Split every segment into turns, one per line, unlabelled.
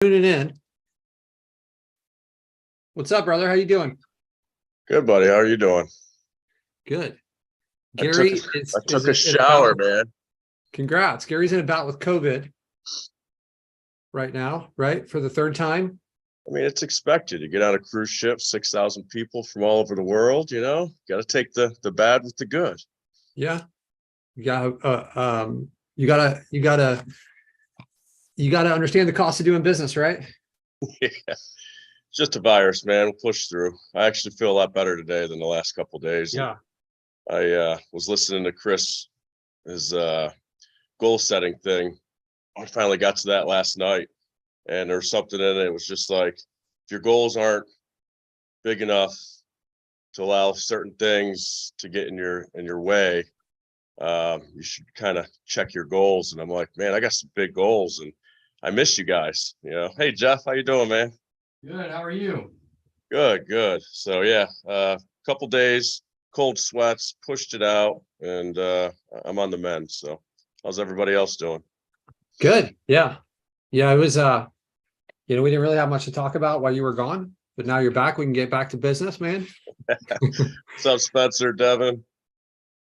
Tuning in. What's up, brother? How you doing?
Good, buddy. How are you doing?
Good.
I took
Gary
a,
is
I took a
in
shower,
bout.
man.
Congrats. Gary's in a bout with COVID right now, right? For the third time.
I mean, it's expected. You get on a cruise ship, 6,000 people from all over the world, got to take the bad with the good.
Yeah. You gotta understand the cost of doing business, right?
Yeah. Just a virus, man. We'll push through. I actually feel a lot better today than the last couple of days.
Yeah.
I was listening to Chris, his goal setting thing. I finally got to that last night, and there was something in it. It was just like, if your goals aren't big enough to allow certain things to get in your way, you should kind of check your goals. And I'm like, man, I got some big goals, and I miss you guys. Hey Jeff, how you doing, man?
Good. How are you?
Good. So yeah, couple days, cold sweats, pushed it out, and I'm on the mend. So how's everybody else doing?
Good. Yeah. Yeah. It was we didn't really have much to talk about while you were gone, but now you're back. We can get back to business, man.
What's up, Spencer, Devin?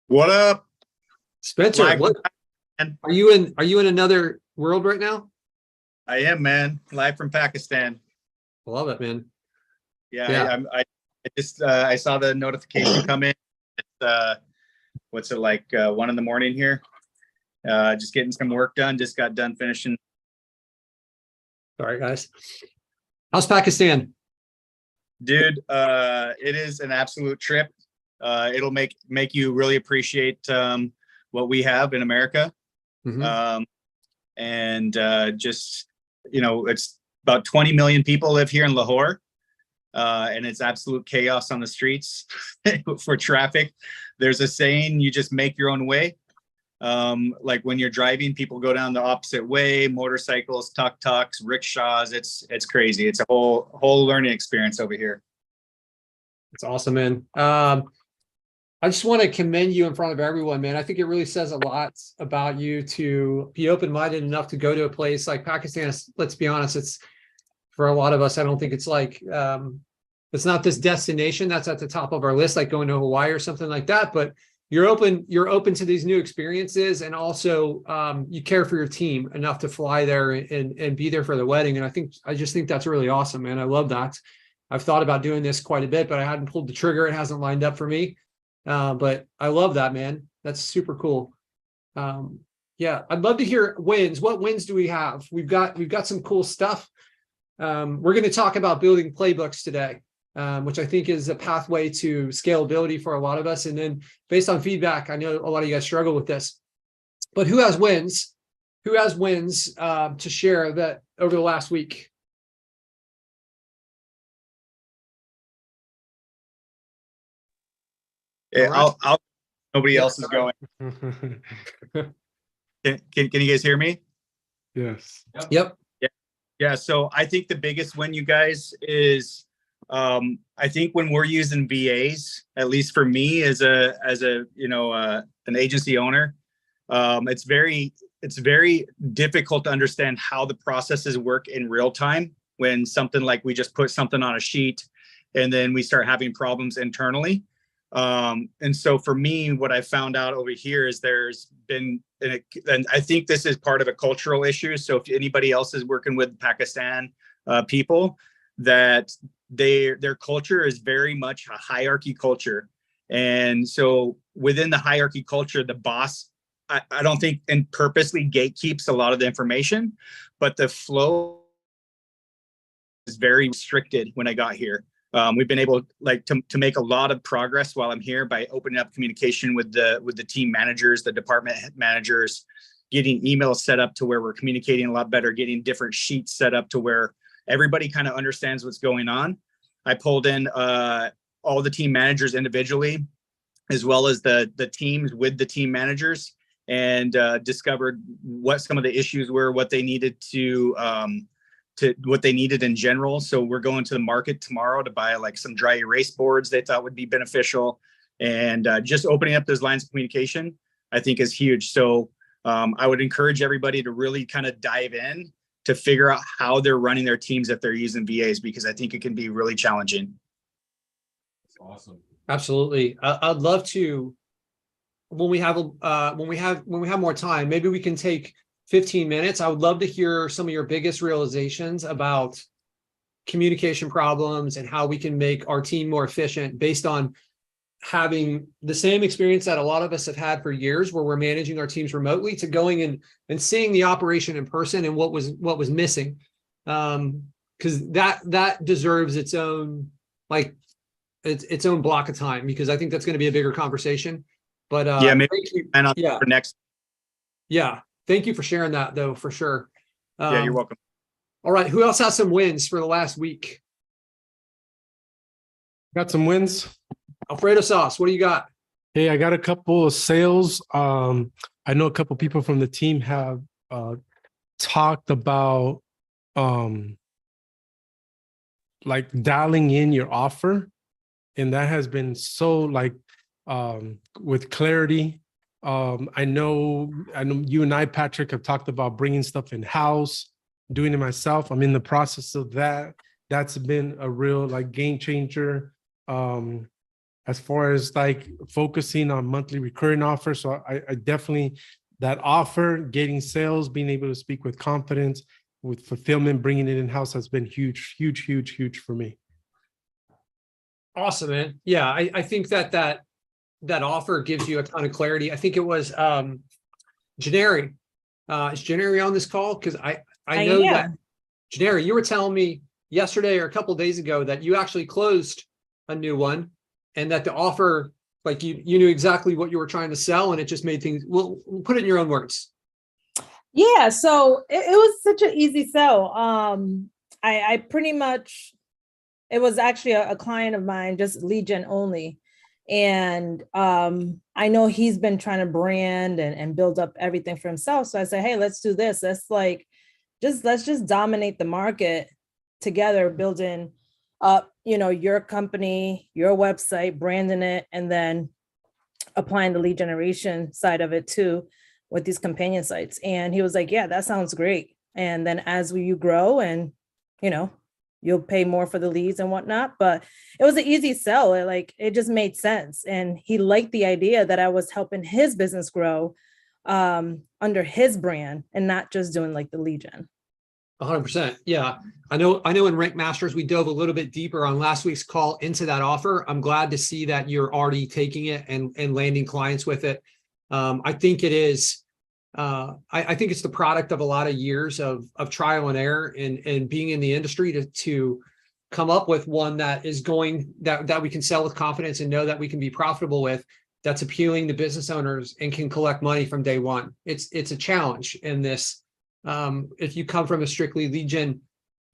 What up?
Spencer,
Live
what
from-
are you in another world right now?
I am, man. Live from Pakistan.
I love it, man.
Yeah. I saw the notification come in. It's what's it like 1 a.m. here? Just getting some work done. Just got done finishing.
Sorry, guys. How's Pakistan?
Dude, it is an absolute trip. It'll make you really appreciate what we have in America.
Mm-hmm.
Just it's about 20 million people live here in Lahore, and it's absolute chaos on the streets for traffic. There's a saying, you just make your own way. Like when you're driving, people go down the opposite way, motorcycles, tuk-tuks, rickshaws. It's crazy. It's a whole learning experience over here.
It's awesome, man. I just want to commend you in front of everyone, man. I think it really says a lot about you to be open-minded enough to go to a place like Pakistan. Let's be honest, it's for a lot of us, I don't think it's like it's not this destination that's at the top of our list, like going to Hawaii or something like that. But you're open to these new experiences, and also you care for your team enough to fly there and be there for the wedding. And I just think that's really awesome, man. I love that. I've thought about doing this quite a bit, but I hadn't pulled the trigger. It hasn't lined up for me. But I love that, man. That's super cool. Yeah, I'd love to hear wins. What wins do we have? We've got some cool stuff. We're going to talk about building playbooks today, which I think is a pathway to scalability for a lot of us. And then based on feedback, I know a lot of you guys struggle with this, but who has wins? Who has wins to share that over the last week?
Yeah, I'll nobody else is going. Can you guys hear me?
Yes. Yep.
Yeah. So I think the biggest win, you guys, is I think when we're using VAs, at least for me as a an agency owner, it's very difficult to understand how the processes work in real time when something like we just put something on a sheet and then we start having problems internally. And so for me, what I found out over here is there's been, and I think this is part of a cultural issue. So if anybody else is working with Pakistan people, that their culture is very much a hierarchy culture. And so within the hierarchy culture, the boss, I don't think, and purposely gatekeeps a lot of the information, but the flow is very restricted when I got here. We've been able to make a lot of progress while I'm here by opening up communication with the team managers, the department managers, getting emails set up to where we're communicating a lot better, getting different sheets set up to where everybody kind of understands what's going on. I pulled in all the team managers individually, as well as the teams with the team managers, and discovered what some of the issues were, what they needed to what they needed in general. So we're going to the market tomorrow to buy like some dry erase boards they thought would be beneficial. And just opening up those lines of communication, I think, is huge. So I would encourage everybody to really kind of dive in to figure out how they're running their teams if they're using VAs, because I think it can be really challenging.
That's awesome. Absolutely. I'd love to, when we have more time, maybe we can take 15 minutes. I would love to hear some of your biggest realizations about communication problems and how we can make our team more efficient based on having the same experience that a lot of us have had for years, where we're managing our teams remotely, to going in and seeing the operation in person and what was missing. Because that deserves its own, like, its own block of time, because I think that's going to be a bigger conversation. But
yeah, maybe
thank you.
and
Yeah,
for next.
yeah. Thank you for sharing that, though, for sure.
Yeah, you're welcome.
All right, who else has some wins for the last week?
Got some wins.
Alfredo Sauce, what do you got?
Hey, I got a couple of sales. I know a couple people from the team have talked about like dialing in your offer, and that has been so like with clarity. I know you and I, Patrick, have talked about bringing stuff in house, doing it myself. I'm in the process of that. That's been a real like game changer. As far as like focusing on monthly recurring offers. So I definitely, that offer, getting sales, being able to speak with confidence, with fulfillment, bringing it in-house has been huge, huge, huge, huge for me.
Awesome, man. Yeah, I think that offer gives you a ton of clarity. I think it was Jannery. Is Jannery on this call? Because I know that Jannery, you were telling me yesterday or a couple of days ago that you actually closed a new one, and that the offer, like you knew exactly what you were trying to sell, and it just made things, we'll put it in your own words.
Yeah, so it was such an easy sell. I pretty much, it was actually a client of mine, just lead gen only. And I know he's been trying to brand and build up everything for himself. So I said, hey, let's do this. Let's just dominate the market together, building up, your company, your website, branding it, and then applying the lead generation side of it too with these companion sites. And he was like, yeah, that sounds great. And then as you grow and, you'll pay more for the leads and whatnot, but it was an easy sell. It just made sense. And he liked the idea that I was helping his business grow under his brand and not just doing like the lead gen.
100%. Yeah. I know in Rank Masters, we dove a little bit deeper on last week's call into that offer. I'm glad to see that you're already taking it and landing clients with it. I think it is, I think it's the product of a lot of years of trial and error and being in the industry to come up with one that is that we can sell with confidence and know that we can be profitable with, that's appealing to business owners and can collect money from day one. It's a challenge in this. If you come from a strictly lead gen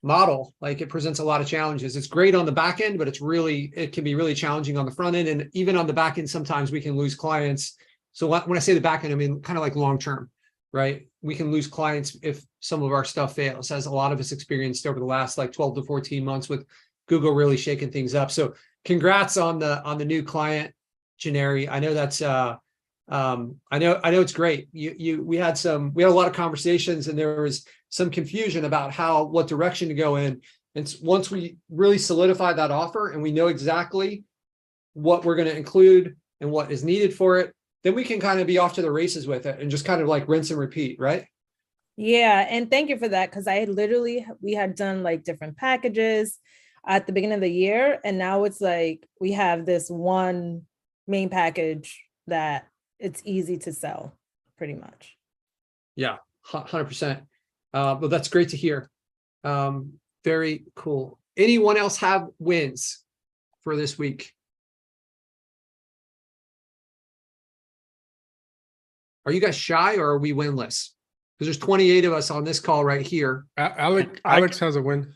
model, like, it presents a lot of challenges. It's great on the back end, but it can be really challenging on the front end. And even on the back end, sometimes we can lose clients. So when I say the back end, I mean kind of like long-term, right? We can lose clients if some of our stuff fails, as a lot of us experienced over the last like 12 to 14 months with Google really shaking things up. So congrats on the new client, Jannery. I know that's I know it's great. We had a lot of conversations, and there was some confusion about what direction to go in. And once we really solidify that offer and we know exactly what we're going to include and what is needed for it, then we can kind of be off to the races with it and just kind of like rinse and repeat, right?
Yeah. And thank you for that. Cause we had done like different packages at the beginning of the year. And now it's like, we have this one main package that it's easy to sell pretty much.
Yeah, 100%. But that's great to hear. Very cool. Anyone else have wins for this week? Are you guys shy, or are we winless? Because there's 28 of us on this call right here.
Alex has a win.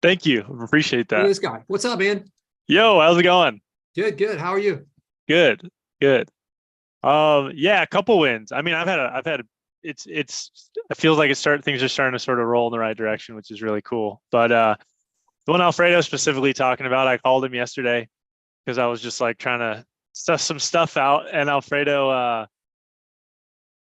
Thank you. Appreciate
Look at
that.
this guy. What's up, man?
Yo, how's it going?
Good. How are you?
Good. Yeah, a couple wins. I mean, it feels like things are starting to sort of roll in the right direction, which is really cool. But the one Alfredo specifically talking about, I called him yesterday because I was just like trying to stuff some stuff out, and Alfredo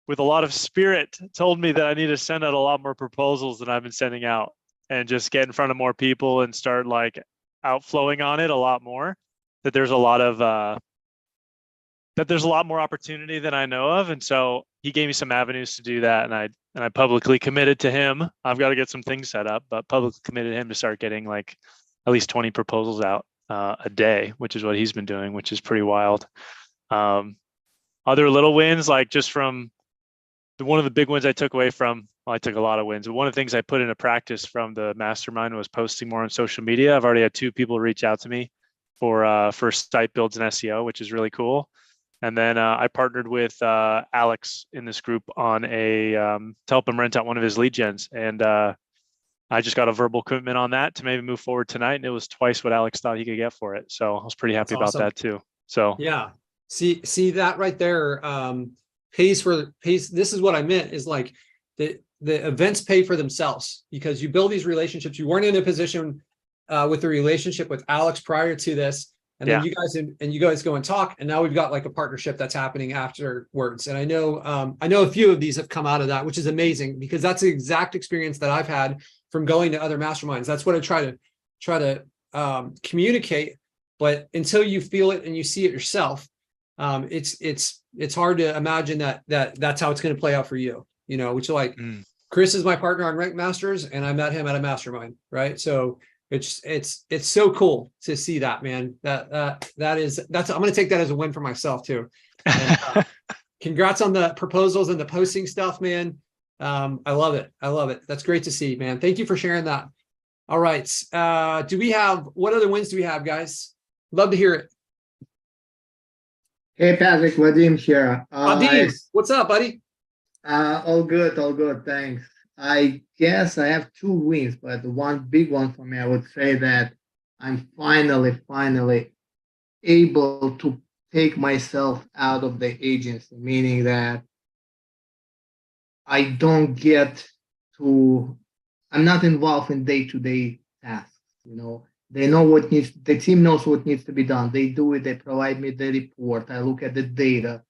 with a lot of spirit, told me that I need to send out a lot more proposals than I've been sending out, and just get in front of more people and start like outflowing on it a lot more. That there's a lot of that there's a lot more opportunity than I know of. And so he gave me some avenues to do that. And I publicly committed to him. I've got to get some things set up, but publicly committed him to start getting like at least 20 proposals out a day, which is what he's been doing, which is pretty wild. Other little wins, like just from one of the big wins I took away from, well, I took a lot of wins, but one of the things I put into practice from the mastermind was posting more on social media. I've already had 2 people reach out to me for site builds and SEO, which is really cool. And then I partnered with Alex in this group on to help him rent out one of his lead gens. And I just got a verbal commitment on that to maybe move forward tonight. And it was twice what Alex thought he could get for it. So I was pretty happy about that too. So
yeah, see that right there. Pays. This is what I meant, is like the events pay for themselves, because you build these relationships. You weren't in a position with a relationship with Alex prior to this. And then you guys go and talk, and now we've got like a partnership that's happening afterwards. And I know a few of these have come out of that, which is amazing, because that's the exact experience that I've had from going to other masterminds. That's what I try to communicate. But until you feel it and you see it yourself, it's hard to imagine that's how it's going to play out for you. You know, which like Chris is my partner on Rank Masters, and I met him at a mastermind, right? So it's so cool to see that, man. That's I'm going to take that as a win for myself too. And, congrats on the proposals and the posting stuff, man. I love it. That's great to see, man. Thank you for sharing that. All right. What other wins do we have, guys? Love to hear it.
Hey, Patrick, Vadim here.
Vadim, what's up, buddy?
All good, thanks. I guess I have 2 wins, but the one big one for me, I would say that I'm finally able to take myself out of the agency, meaning that I'm not involved in day-to-day tasks. You know, the team knows what needs to be done. They do it, they provide me the report, I look at the data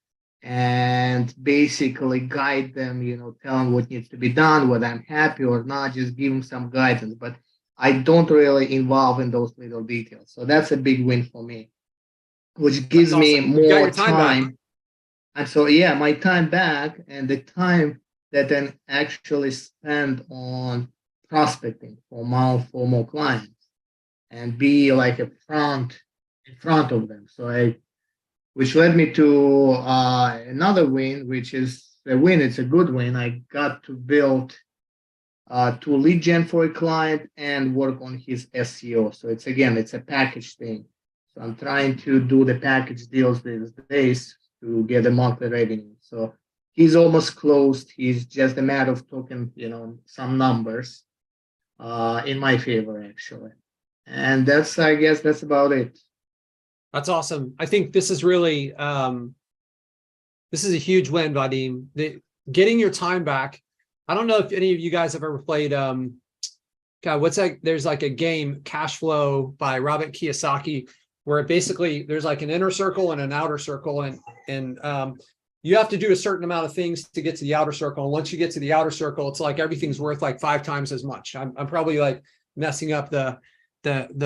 and basically guide them, you know, tell them what needs to be done, whether I'm happy or not, just give them some guidance. But I don't really involve in those little details. So that's a big win for me, which gives me more time. And so, yeah, my time back, and the time that then actually spend on prospecting for more clients and be like in front of them. So which led me to another win, which is a win. It's a good win. I got to build 2 lead gen for a client and work on his SEO. So it's a package thing. So I'm trying to do the package deals these days to get a monthly revenue. So he's almost closed. He's just a matter of talking, you know, some numbers in my favor, actually. And I guess that's about it.
That's awesome. I think this is really, this is a huge win, Vadim. Getting your time back. I don't know if any of you guys have ever played, what's that? There's like a game, Cash Flow by Robert Kiyosaki, where basically there's like an inner circle and an outer circle. And you have to do a certain amount of things to get to the outer circle. And once you get to the outer circle, it's like everything's worth like 5 times as much. I'm probably like messing up the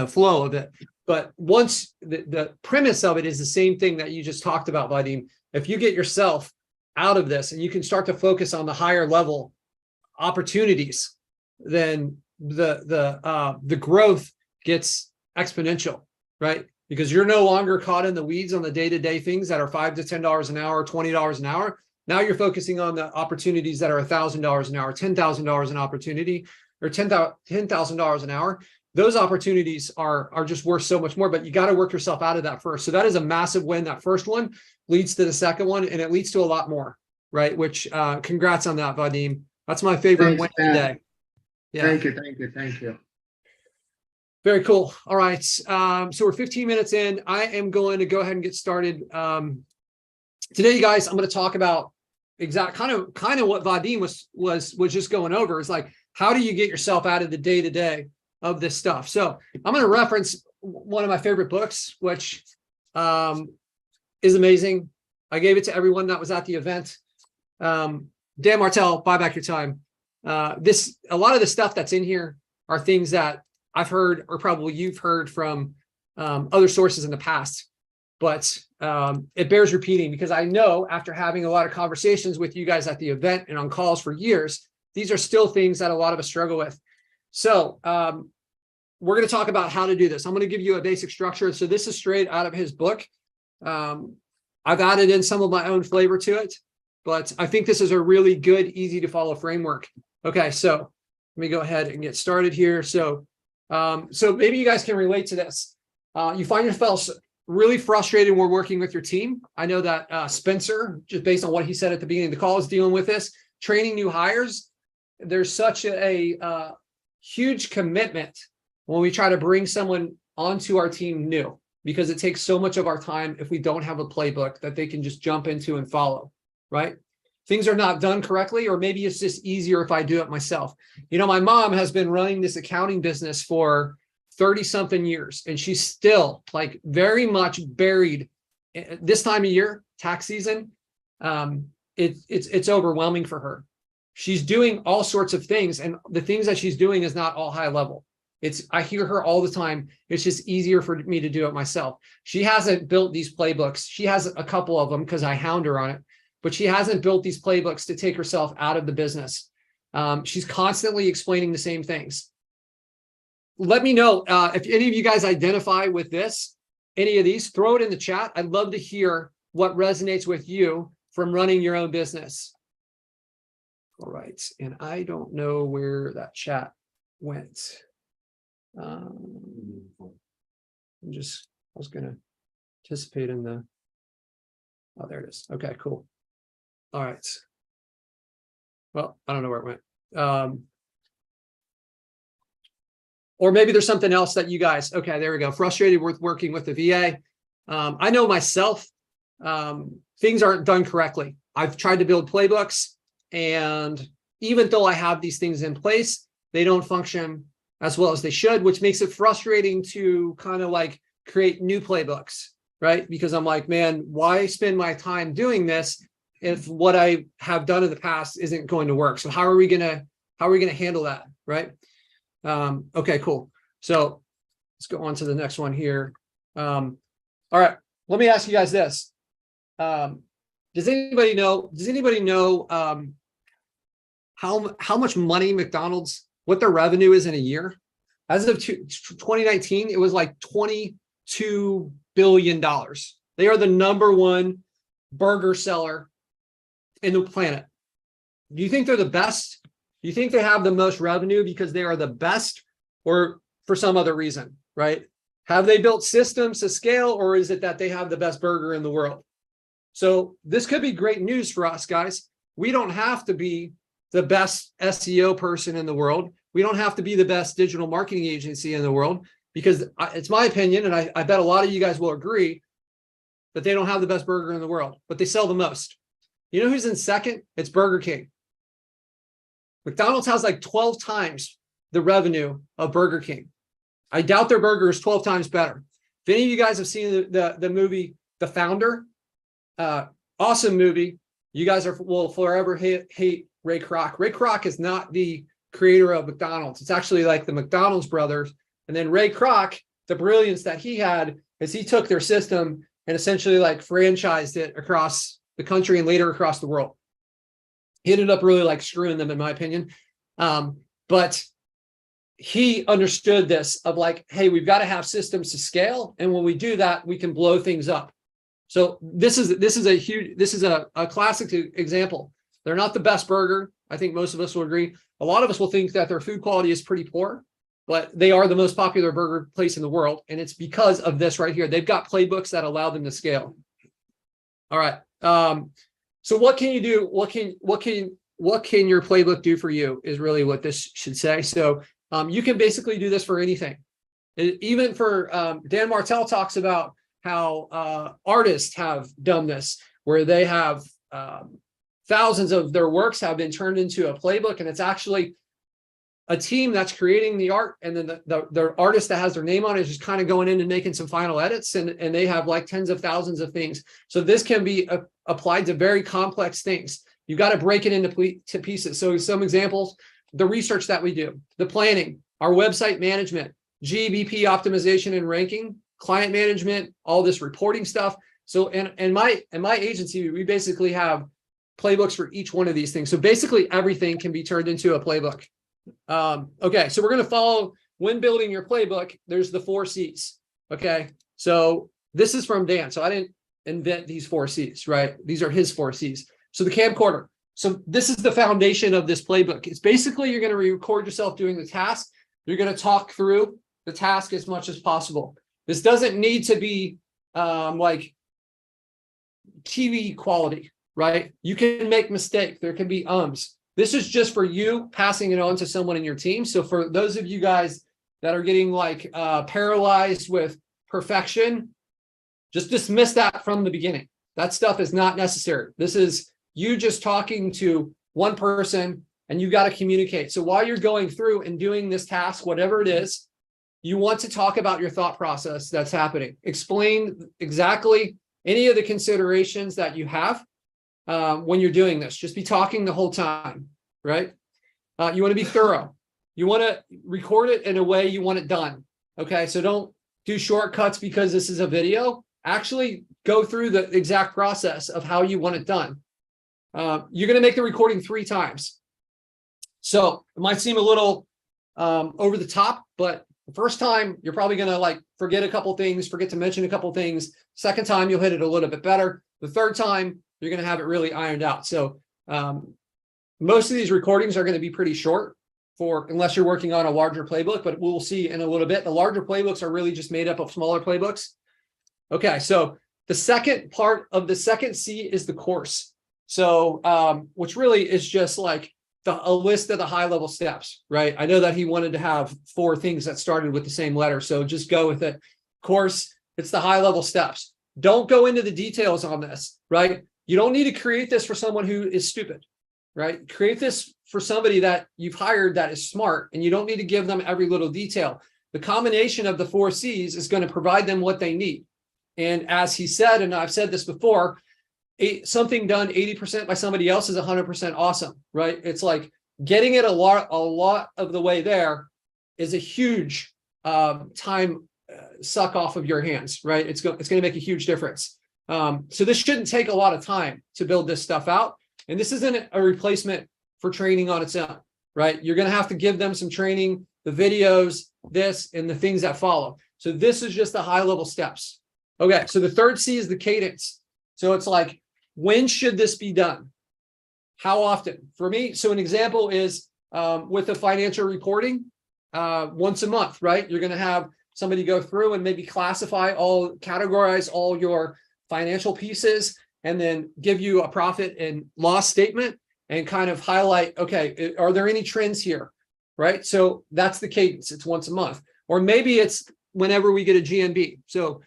flow of it. But once the premise of it is the same thing that you just talked about, Vadim. If you get yourself out of this and you can start to focus on the higher level opportunities, then the growth gets exponential, right? Because you're no longer caught in the weeds on the day-to-day things that are $5 to $10 an hour, $20 an hour. Now you're focusing on the opportunities that are $1,000 an hour, $10,000 an opportunity, or $10,000 an hour. Those opportunities are just worth so much more, but you got to work yourself out of that first. So that is a massive win. That first one leads to the second one, and it leads to a lot more, right? Which congrats on that, Vadim. That's my favorite win today. Yeah.
Thank you.
Very cool. All right. So we're 15 minutes in. I am going to go ahead and get started. Today, you guys, I'm going to talk about kind of what Vadim was just going over. Is like, how do you get yourself out of the day-to-day of this stuff? So I'm going to reference one of my favorite books, which is amazing. I gave it to everyone that was at the event. Dan Martell, Buyback Your Time. A lot of the stuff that's in here are things that I've heard, or probably you've heard from other sources in the past, but it bears repeating because I know after having a lot of conversations with you guys at the event and on calls for years, these are still things that a lot of us struggle with. So we're going to talk about how to do this. I'm going to give you a basic structure. So this is straight out of his book. I've added in some of my own flavor to it, but I think this is a really good, easy to follow framework. Okay, so let me go ahead and get started here. So maybe you guys can relate to this. You find yourself really frustrated when we're working with your team. I know that Spencer, just based on what he said at the beginning of the call, is dealing with this. Training new hires, there's such a huge commitment when we try to bring someone onto our team new, because it takes so much of our time if we don't have a playbook that they can just jump into and follow, right? Things are not done correctly, or maybe it's just easier if I do it myself. You know, my mom has been running this accounting business for 30 something years, and she's still like very much buried this time of year, tax season. It's overwhelming for her. She's doing all sorts of things, and the things that she's doing is not all high level. I hear her all the time. It's just easier for me to do it myself. She hasn't built these playbooks. She has a couple of them because I hound her on it, but she hasn't built these playbooks to take herself out of the business. She's constantly explaining the same things. Let me know if any of you guys identify with this, any of these, throw it in the chat. I'd love to hear what resonates with you from running your own business. All right, and I don't know where that chat went. I was going to participate in the, oh, there it is. Okay, cool. All right. Well, I don't know where it went. Or maybe there's something else that you guys, okay, there we go. Frustrated with working with the VA. I know myself, things aren't done correctly. I've tried to build playbooks, and even though I have these things in place, they don't function as well as they should, which makes it frustrating to kind of like create new playbooks, right? Because I'm like, man, why spend my time doing this if what I have done in the past isn't going to work? So how are we gonna handle that, right? Okay, cool. So let's go on to the next one here. All right, let me ask you guys this. Does anybody know how much money McDonald's, what their revenue is in a year? As of 2019, it was like $22 billion. They are the #1 burger seller in the planet. Do you think they're the best? Do you think they have the most revenue because they are the best, or for some other reason, right? Have they built systems to scale, or is it that they have the best burger in the world? So this could be great news for us, guys. We don't have to be the best SEO person in the world. We don't have to be the best digital marketing agency in the world, because it's my opinion, and I bet a lot of you guys will agree, that they don't have the best burger in the world, but they sell the most. You know who's in second? It's Burger King. McDonald's has like 12 times the revenue of Burger King. I doubt their burger is 12 times better. If any of you guys have seen the movie The Founder, awesome movie. You guys will forever hate Ray Kroc. Ray Kroc is not the creator of McDonald's. It's actually like the McDonald's brothers. And then Ray Kroc, the brilliance that he had is he took their system and essentially like franchised it across the country and later across the world. He ended up really like screwing them, in my opinion. But he understood this of like, hey, we've got to have systems to scale. And when we do that, we can blow things up. So this is a classic example. They're not the best burger. I think most of us will agree. A lot of us will think that their food quality is pretty poor, but they are the most popular burger place in the world. And it's because of this right here. They've got playbooks that allow them to scale. All right. So what can you do? What can your playbook do for you is really what this should say. So you can basically do this for anything. Even for Dan Martell talks about how artists have done this, where they have thousands of their works have been turned into a playbook, and it's actually a team that's creating the art, and then the artist that has their name on it is just kind of going in and making some final edits, and they have like tens of thousands of things. So this can be applied to very complex things. You got to break it into to pieces. So some examples, the research that we do, the planning, our website management, GBP optimization and ranking, client management, all this reporting stuff. So in my agency, we basically have playbooks for each one of these things. So basically everything can be turned into a playbook. Okay, so we're going to follow when building your playbook. There's the 4 C's. Okay, so this is from Dan. So I didn't invent these 4 C's, right? These are his 4 C's. So the camcorder. So this is the foundation of this playbook. It's basically you're going to record yourself doing the task. You're going to talk through the task as much as possible. This doesn't need to be like TV quality, right? You can make mistakes. There can be ums. This is just for you passing it on to someone in your team. So for those of you guys that are getting like paralyzed with perfection, just dismiss that from the beginning. That stuff is not necessary. This is you just talking to one person and you got to communicate. So while you're going through and doing this task, whatever it is, you want to talk about your thought process that's happening. Explain exactly any of the considerations that you have when you're doing this. Just be talking the whole time, right? You want to be thorough. You want to record it in a way you want it done. Okay, so don't do shortcuts because this is a video. Actually go through the exact process of how you want it done. You're going to make the recording 3 times. So it might seem a little over the top, but the first time you're probably going to like forget a couple things, forget to mention a couple things. Second time you'll hit it a little bit better. The third time you're going to have it really ironed out. So most of these recordings are going to be pretty short unless you're working on a larger playbook, but we'll see in a little bit. The larger playbooks are really just made up of smaller playbooks. Okay, so the second part of the second C is the course. So which really is just like a list of the high level steps, right? I know that he wanted to have 4 things that started with the same letter. So just go with it. Course, it's the high level steps. Don't go into the details on this, right? You don't need to create this for someone who is stupid, right? Create this for somebody that you've hired that is smart, and you don't need to give them every little detail. The combination of the 4 C's is going to provide them what they need. And as he said, and I've said this before, something done 80% by somebody else is 100% awesome, right? It's like getting it a lot of the way there is a huge time suck off of your hands, right? It's going to make a huge difference. So this shouldn't take a lot of time to build this stuff out. And this isn't a replacement for training on its own, right? You're going to have to give them some training, the videos, this, and the things that follow. So this is just the high level steps. Okay, so the third C is the cadence. So it's like, when should this be done? How often? For me, so an example is with the financial reporting, once a month, right? You're going to have somebody go through and maybe categorize all your financial pieces, and then give you a profit and loss statement and kind of highlight, okay, are there any trends here, right? So that's the cadence. It's once a month. Or maybe it's whenever we get a GMB. So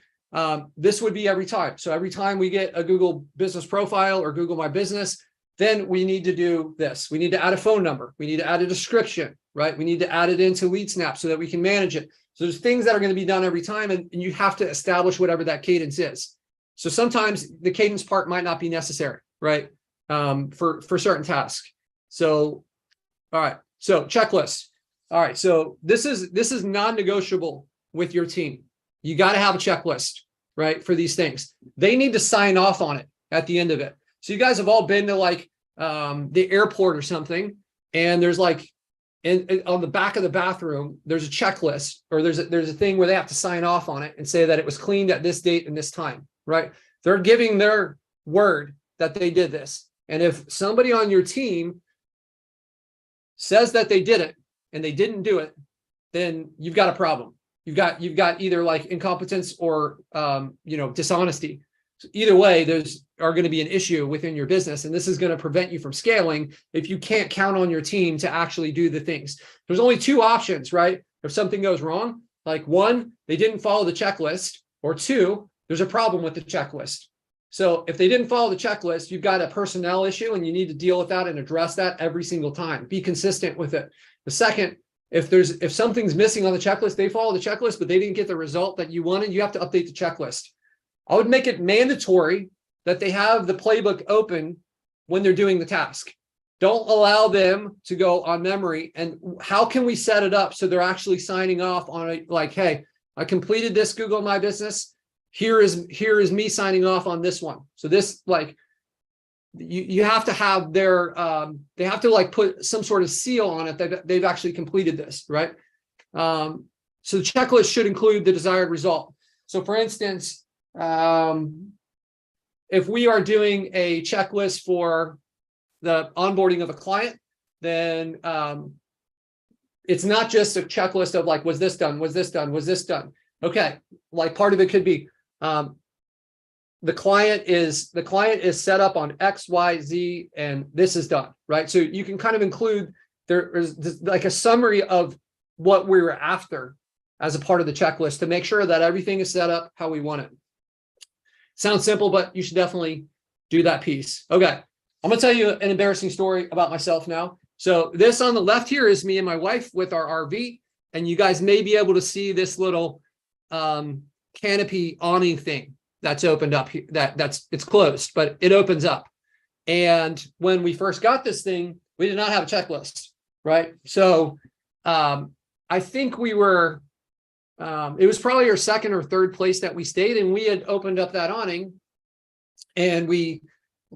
this would be every time. So every time we get a Google business profile or Google My Business, then we need to do this. We need to add a phone number. We need to add a description, right? We need to add it into LeadSnap so that we can manage it. So there's things that are going to be done every time, and you have to establish whatever that cadence is. So sometimes the cadence part might not be necessary, right? For certain tasks. So, all right. So checklist. All right. So this is non-negotiable with your team. You got to have a checklist, right? For these things. They need to sign off on it at the end of it. So you guys have all been to like the airport or something, and there's like on the back of the bathroom, there's a checklist, or there's a thing where they have to sign off on it and say that it was cleaned at this date and this time, right? They're giving their word that they did this. And if somebody on your team says that they did it and they didn't do it, then you've got a problem. You've got either like incompetence or dishonesty. So either way, there's going to be an issue within your business, and this is going to prevent you from scaling if you can't count on your team to actually do the things. There's only 2 options, right? If something goes wrong, like 1, they didn't follow the checklist, or 2, there's a problem with the checklist. So if they didn't follow the checklist, you've got a personnel issue, and you need to deal with that and address that every single time. Be consistent with it. The second, if something's missing on the checklist, they follow the checklist, but they didn't get the result that you wanted, you have to update the checklist. I would make it mandatory that they have the playbook open when they're doing the task. Don't allow them to go on memory. And how can we set it up so they're actually signing off on it? Like, hey, I completed this Google My Business. Here is me signing off on this one. So this, like, you have to have their, they have to like put some sort of seal on it that they've actually completed this, right? So the checklist should include the desired result. So for instance, if we are doing a checklist for the onboarding of a client, then it's not just a checklist of like, was this done? Was this done? Was this done? Okay. Like part of it could be, the client is set up on X, Y, Z, and this is done, right? So you can kind of include, there's like a summary of what we were after as a part of the checklist to make sure that everything is set up how we want it. Sounds simple, but you should definitely do that piece. Okay. I'm gonna tell you an embarrassing story about myself now. So this on the left here is me and my wife with our RV, and you guys may be able to see this little canopy awning thing that's opened up here. It's closed, but it opens up. And when we first got this thing, we did not have a checklist, right? So I think we were, it was probably our second or third place that we stayed, and we had opened up that awning and we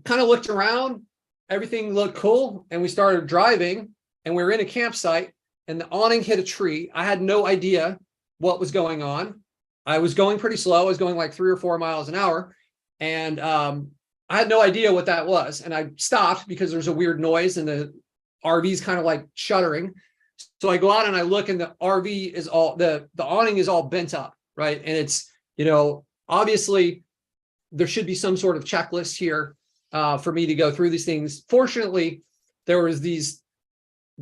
kind of looked around, everything looked cool, and we started driving, and we were in a campsite, and the awning hit a tree. I had no idea what was going on. I was going pretty slow. I was going like 3 or 4 miles an hour, and I had no idea what that was. And I stopped because there's a weird noise, and the RV's kind of like shuddering. So I go out and I look, and the RV is all, the awning is all bent up, right? And it's, you know, obviously there should be some sort of checklist here for me to go through these things. Fortunately, there was these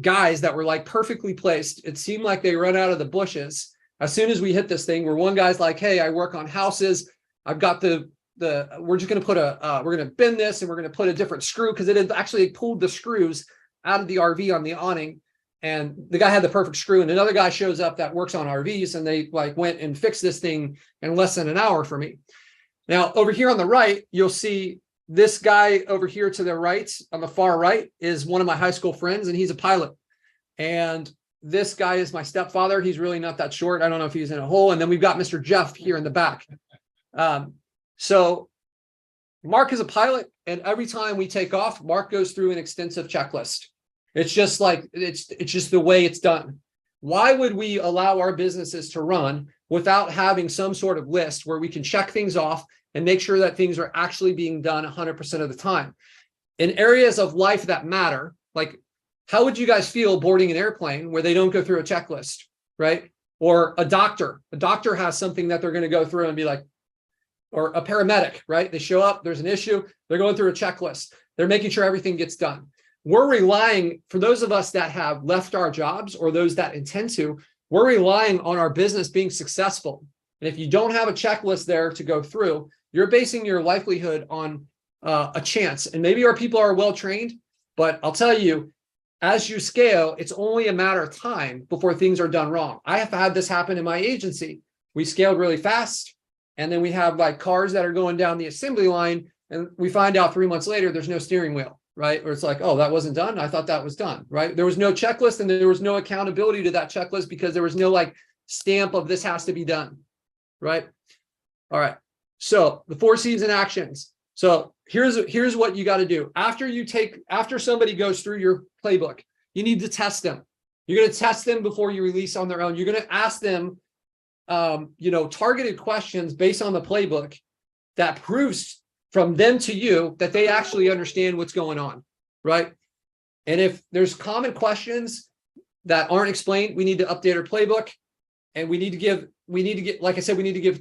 guys that were like perfectly placed. It seemed like they run out of the bushes as soon as we hit this thing, where one guy's like, hey, I work on houses. I've got we're just going to put we're going to bend this, and we're going to put a different screw, because it had actually pulled the screws out of the RV on the awning. And the guy had the perfect screw, and another guy shows up that works on RVs, and they like went and fixed this thing in less than an hour for me. Now, over here on the right, you'll see this guy over here to the right, on the far right, is one of my high school friends, and he's a pilot. And this guy is my stepfather. He's really not that short. I don't know if he's in a hole. And then we've got Mr. Jeff here in the back. So Mark is a pilot, and every time we take off, Mark goes through an extensive checklist. It's just like, it's just the way it's done. Why would we allow our businesses to run without having some sort of list where we can check things off and make sure that things are actually being done 100% of the time? In areas of life that matter, like, how would you guys feel boarding an airplane where they don't go through a checklist, right? Or a doctor has something that they're going to go through and be like, or a paramedic, right? They show up, there's an issue, they're going through a checklist. They're making sure everything gets done. We're relying, for those of us that have left our jobs, or those that intend to, we're relying on our business being successful. And if you don't have a checklist there to go through, you're basing your livelihood on a chance. And maybe our people are well-trained, but I'll tell you, as you scale, it's only a matter of time before things are done wrong. I have had this happen in my agency. We scaled really fast, and then we have like cars that are going down the assembly line, and we find out 3 months later, there's no steering wheel, right? Or it's like, oh, that wasn't done. I thought that was done, right? There was no checklist, and there was no accountability to that checklist, because there was no like stamp of this has to be done, right? All right. So the 4 C's and actions. So here's what you got to do. After somebody goes through your playbook, you need to test them. You're going to test them before you release on their own. You're going to ask them, targeted questions based on the playbook that proves from them to you that they actually understand what's going on, right? And if there's common questions that aren't explained, we need to update our playbook, and we need to give, like I said, we need to give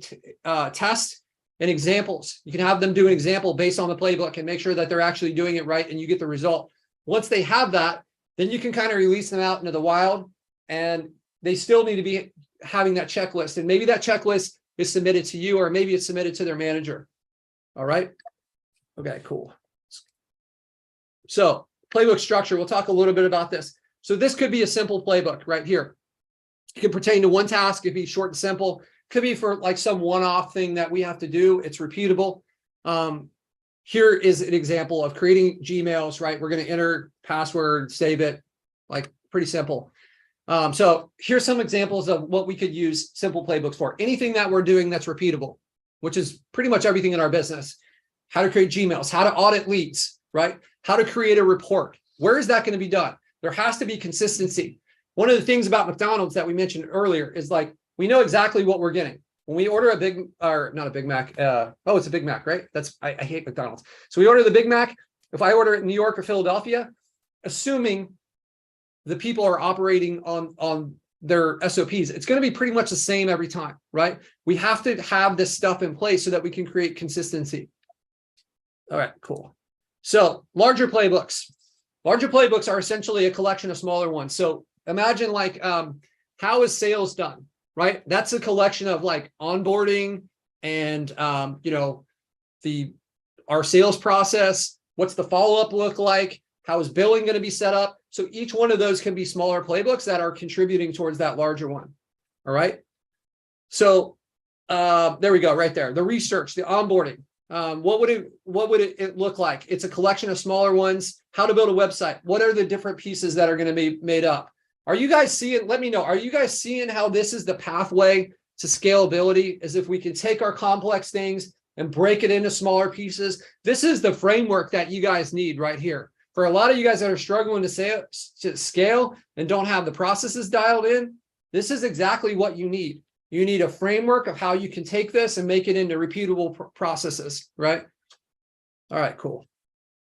tests and examples. You can have them do an example based on the playbook and make sure that they're actually doing it right, and you get the result. Once they have that, then you can kind of release them out into the wild, and they still need to be having that checklist. And maybe that checklist is submitted to you, or maybe it's submitted to their manager. All right. Okay, cool. So playbook structure, we'll talk a little bit about this. So this could be a simple playbook right here. It could pertain to one task. It could be short and simple. Could be for like some one-off thing that we have to do. It's repeatable. here is an example of creating Gmails, right? We're going to enter password, save it, like pretty simple. So here's some examples of what we could use simple playbooks for. Anything that we're doing that's repeatable, which is pretty much everything in our business. How to create Gmails, how to audit leads, right? How to create a report. Where is that going to be done? There has to be consistency. One of the things about McDonald's that we mentioned earlier is like, we know exactly what we're getting. When we order a Big, or not a Big Mac, it's a Big Mac, right? I hate McDonald's. So we order the Big Mac. If I order it in New York or Philadelphia, assuming the people are operating on their SOPs, it's going to be pretty much the same every time, right? We have to have this stuff in place so that we can create consistency. All right, cool. So larger playbooks. Larger playbooks are essentially a collection of smaller ones. So imagine like, how is sales done, right? That's a collection of like onboarding and, our sales process. What's the follow-up look like? How is billing going to be set up? So each one of those can be smaller playbooks that are contributing towards that larger one. All right. So there we go, right there. The research, the onboarding. What would it look like? It's a collection of smaller ones. How to build a website. What are the different pieces that are going to be made up? Are you guys seeing? Let me know. Are you guys seeing how this is the pathway to scalability? As if we can take our complex things and break it into smaller pieces. This is the framework that you guys need right here. For a lot of you guys that are struggling to scale and don't have the processes dialed in, this is exactly what you need. You need a framework of how you can take this and make it into repeatable processes, right? All right, cool.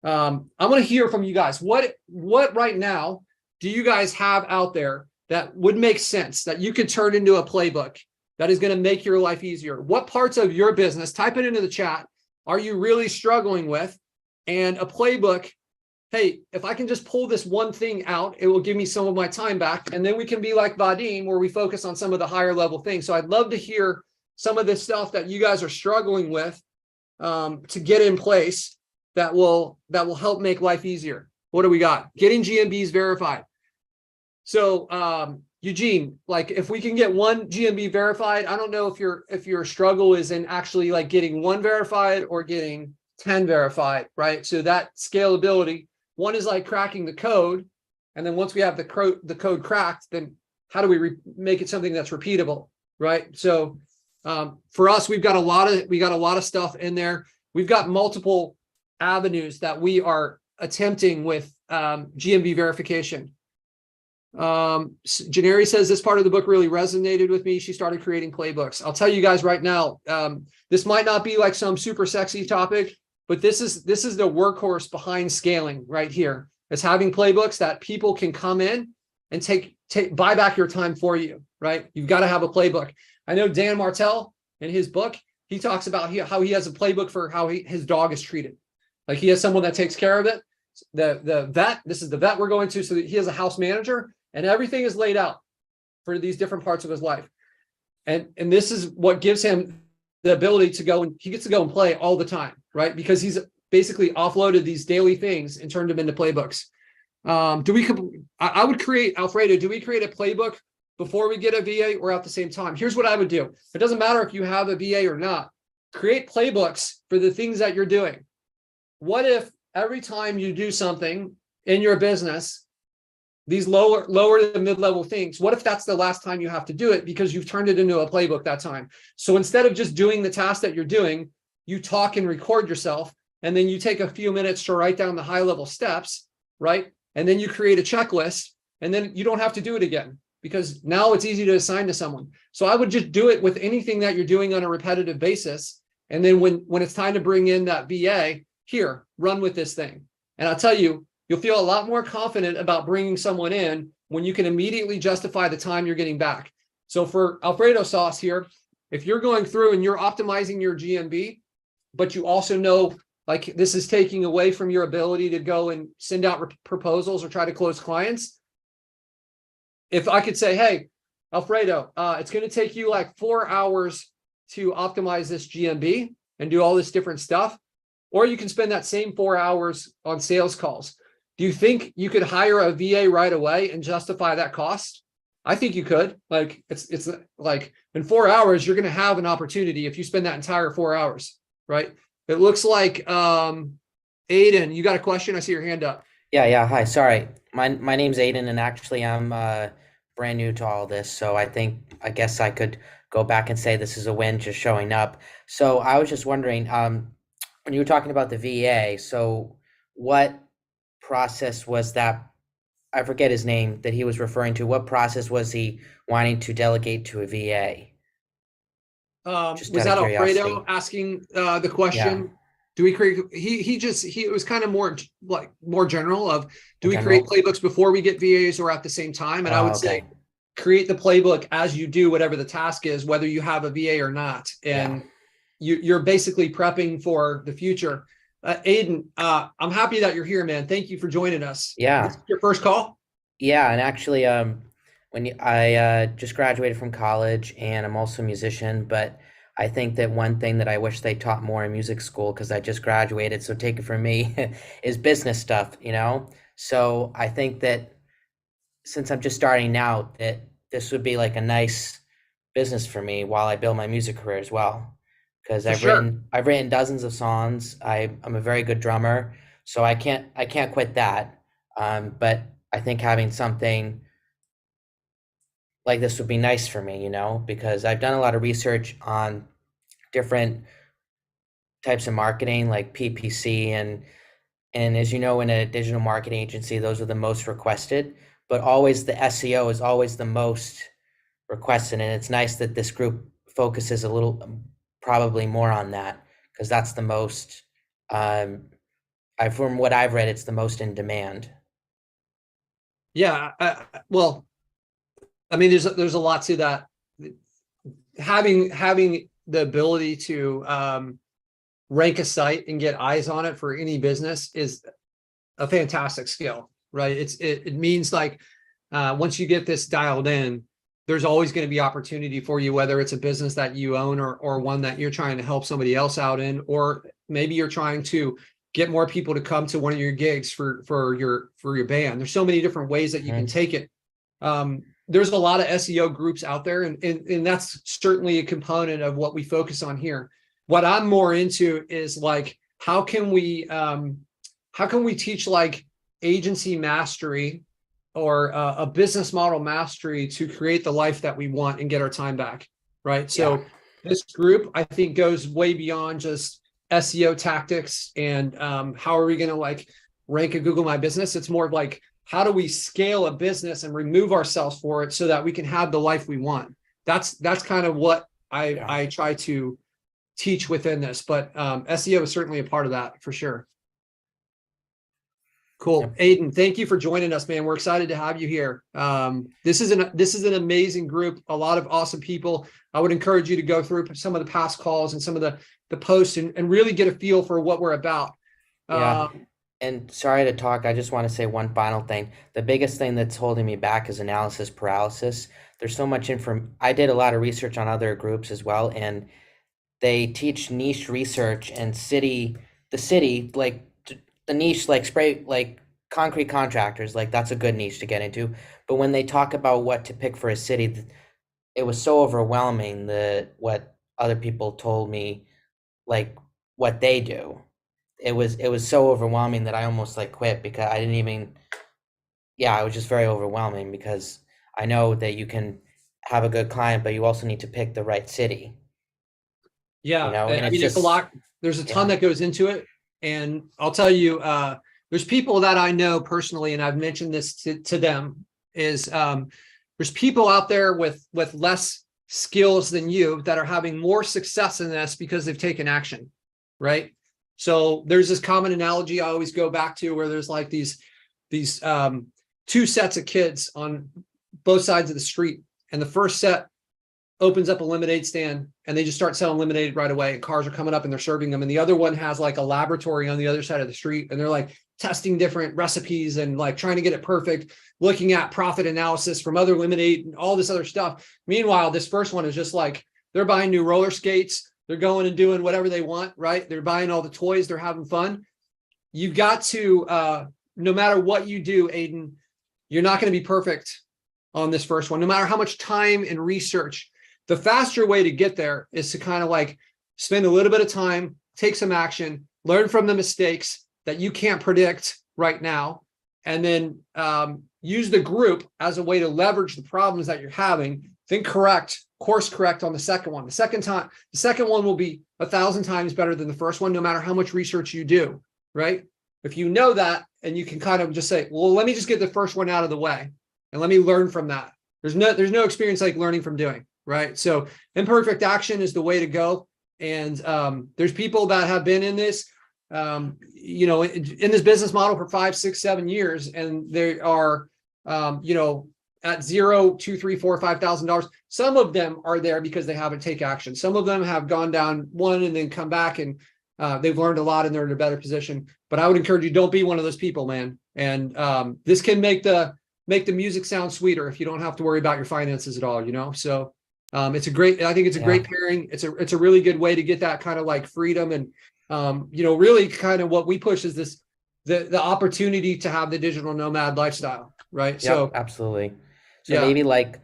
I want to hear from you guys. What right now do you guys have out there that would make sense that you could turn into a playbook that is going to make your life easier? What parts of your business, type it into the chat, are you really struggling with? And a playbook, hey, if I can just pull this one thing out, it will give me some of my time back. And then we can be like Vadim, where we focus on some of the higher level things. So I'd love to hear some of this stuff that you guys are struggling with to get in place that will help make life easier. What do we got? Getting GMBs verified. So Eugene, like if we can get one GMB verified, I don't know if your struggle is in actually like getting one verified or getting 10 verified, right? So that scalability, one is like cracking the code. And then once we have the code cracked, then how do we make it something that's repeatable, right? So for us, we got a lot of stuff in there. We've got multiple avenues that we are attempting with GMB verification. Jannery says this part of the book really resonated with me. She started creating playbooks. I'll tell you guys right now, this might not be like some super sexy topic, but this is the workhorse behind scaling right here. It's having playbooks that people can come in and buy back your time for you, right? You've got to have a playbook. I know Dan Martell in his book, he talks about how he has a playbook for how his dog is treated. Like he has someone that takes care of it. The vet, this is the vet we're going to, so that he has a house manager and everything is laid out for these different parts of his life. And this is what gives him the ability to go, and he gets to go and play all the time, right? Because he's basically offloaded these daily things and turned them into playbooks. I would create, Alfredo, do we create a playbook before we get a VA or at the same time? Here's what I would do. It doesn't matter if you have a VA or not. Create playbooks for the things that you're doing. What if every time you do something in your business, these lower to mid-level things, what if that's the last time you have to do it because you've turned it into a playbook that time? So instead of just doing the task that you're doing, you talk and record yourself, and then you take a few minutes to write down the high-level steps, right? And then you create a checklist, and then you don't have to do it again because now it's easy to assign to someone. So I would just do it with anything that you're doing on a repetitive basis. And then when it's time to bring in that VA, here, run with this thing. And I'll tell you, you'll feel a lot more confident about bringing someone in when you can immediately justify the time you're getting back. So for Alfredo sauce here, if you're going through and you're optimizing your GMB, but you also know like this is taking away from your ability to go and send out proposals or try to close clients. If I could say, hey, Alfredo, it's going to take you like 4 hours to optimize this GMB and do all this different stuff, or you can spend that same 4 hours on sales calls. Do you think you could hire a VA right away and justify that cost? I think you could. Like it's like in 4 hours, you're going to have an opportunity if you spend that entire 4 hours, right? It looks like Aiden, you got a question? I see your hand up.
Yeah. Hi. Sorry. My name's Aiden, and actually I'm brand new to all this, so I guess I could go back and say this is a win just showing up. So I was just wondering, when you were talking about the VA, so what process was that? I forget his name that he was referring to. What process was he wanting to delegate to a VA? Just
Was
out
that
of
Alfredo
curiosity.
asking the question? Do we create, it was kind of more general of, do we create
General?
playbooks before we get VAs or at the same time? And I
Oh,
would say,
okay.
create the playbook as you do whatever the task is, whether you have a VA or not. And you're basically prepping for the future. Aiden, I'm happy that you're here, man. Thank you for joining us.
Yeah.
This is your first call?
Yeah, and actually, I just graduated from college, and I'm also a musician. But I think that one thing that I wish they taught more in music school, because I just graduated, so take it from me, is business stuff. So I think that since I'm just starting out, that this would be like a nice business for me while I build my music career as well. Because
For
I've
sure.
written dozens of songs. I'm a very good drummer, so I can't quit that. But I think having something like this would be nice for me, because I've done a lot of research on different types of marketing like PPC and as you know, in a digital marketing agency, those are the most requested, but always the SEO is always the most requested. And it's nice that this group focuses a little, probably more on that, because that's the most, from what I've read, it's the most in demand.
Yeah. Well, I mean, there's a lot to that. Having the ability to rank a site and get eyes on it for any business is a fantastic skill, right? It means like once you get this dialed in, there's always going to be opportunity for you, whether it's a business that you own or one that you're trying to help somebody else out in, or maybe you're trying to get more people to come to one of your gigs for your band. There's so many different ways that you can take it. There's a lot of SEO groups out there, and that's certainly a component of what we focus on here. What I'm more into is like, how can we teach like agency mastery or a business model mastery to create the life that we want and get our time back, right? So this group, I think, goes way beyond just SEO tactics and how are we going to like rank a Google My Business. It's more of like, how do we scale a business and remove ourselves for it so that we can have the life we want? That's kind of what I try to teach within this, but SEO is certainly a part of that for sure. Cool. Aiden, thank you for joining us, man. We're excited to have you here. This is an amazing group, a lot of awesome people. I would encourage you to go through some of the past calls and some of the posts and really get a feel for what we're about.
And sorry to talk, I just want to say one final thing. The biggest thing that's holding me back is analysis paralysis. There's so much I did a lot of research on other groups as well, and they teach niche research and the city, like the niche, like spray, like concrete contractors, like that's a good niche to get into. But when they talk about what to pick for a city, it was so overwhelming, what other people told me, like what they do. It was so overwhelming that I almost like quit, because I didn't even, it was just very overwhelming, because I know that you can have a good client, but you also need to pick the right city.
Yeah.
And
I mean, it's a lot, there's a ton that goes into it. And I'll tell you, there's people that I know personally, and I've mentioned this to them, is there's people out there with less skills than you that are having more success in this because they've taken action, right? So there's this common analogy I always go back to, where there's like these two sets of kids on both sides of the street, and the first set opens up a lemonade stand and they just start selling lemonade right away, and cars are coming up and they're serving them, and the other one has like a laboratory on the other side of the street, and they're like testing different recipes and like trying to get it perfect, looking at profit analysis from other lemonade and all this other stuff. Meanwhile, this first one is just like, they're buying new roller skates, they're going and doing whatever they want, right? They're buying all the toys, they're having fun. You've got to, no matter what you do, Aiden, you're not going to be perfect on this first one, no matter how much time and research. The faster way to get there is to kind of like spend a little bit of time take some action, learn from the mistakes that you can't predict right now, and then use the group as a way to leverage the problems that you're having, then course correct on the second one. The second one will be 1,000 times better than the first one, no matter how much research you do, right? If you know that, and you can kind of just say, well, let me just get the first one out of the way and let me learn from that. There's no experience like learning from doing, right? So imperfect action is the way to go. And there's people that have been in this, in this business model for 5, 6, 7 years, and they are, at $0, $2, $3, $4, $5,000. Some of them are there because they haven't taken action. Some of them have gone down one and then come back, and they've learned a lot and they're in a better position. But I would encourage you, don't be one of those people, man. And this can make the music sound sweeter if you don't have to worry about your finances at all, So I think it's a great pairing. It's a really good way to get that kind of like freedom. And really kind of what we push is this, the opportunity to have the digital nomad lifestyle, right?
Yep,
So
absolutely. So maybe like,